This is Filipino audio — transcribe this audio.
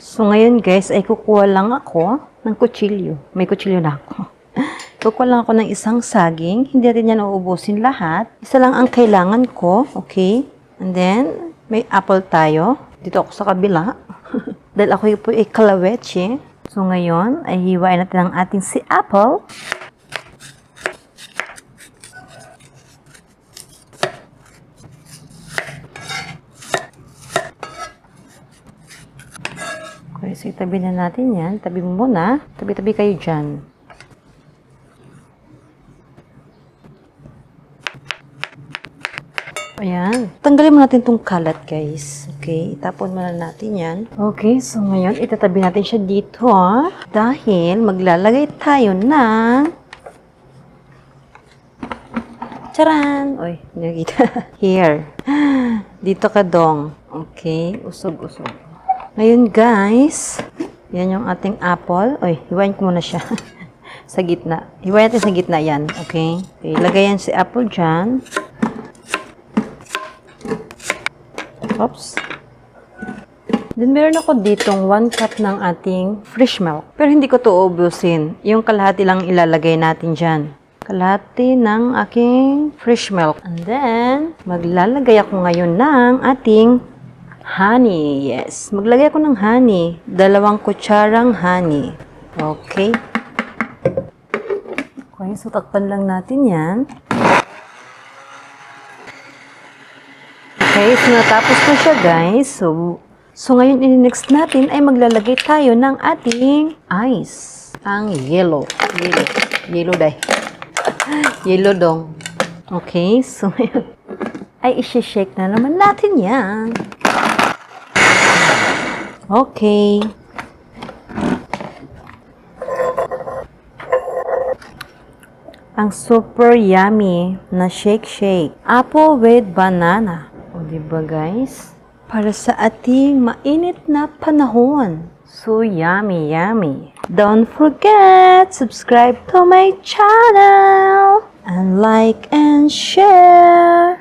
So, ngayon guys, ay kukuha lang ako ng kutsilyo. May kutsilyo na ako. Kukuha lang ako ng isang saging. Hindi natin yan uubusin lahat. Isa lang ang kailangan ko. Okay? And then, may apple tayo. Dito ako sa kabila. Dahil ako po ay kalawetsi. So, ngayon, ay hiwain natin ang ating si apple. Okay, so itabi na natin yan. Tabi mo muna. Tabi-tabi kayo dyan. Ayan. Tanggalin mo natin itong kalat, guys. Okay, itapon muna natin yan. Okay, so ngayon, itatabi natin siya dito, dahil maglalagay tayo ng charan! Uy, hindi nakita. Here. Dito ka, dong. Okay, usog-usog. Ngayon, guys, yan yung ating apple. Uy, hiwain ko muna siya. Sa gitna. Hiwain natin sa gitna yan. Okay? Okay, lagayan si apple dyan. Oops. Then, meron ako ditong 1 cup ng ating fresh milk. Pero hindi ko to ubusin. Yung kalahati lang ilalagay natin dyan. Kalahati ng aking fresh milk. And then, maglalagay ako ngayon ng ating honey. Yes. Maglagay ako ng honey. 2 kutsarang honey. Okay. Okay, so takpan lang natin yan. Okay, so natapos na siya, guys. So ngayon, next natin ay maglalagay tayo ng ating ice. Ang yellow. Yellow dahil. Yellow dong. Okay, so ngayon ay isi-shake na naman natin yan. Okay. Ang super yummy na shake. Apple with banana. O, diba guys? Para sa ating mainit na panahon. So yummy. Don't forget, subscribe to my channel. And like and share.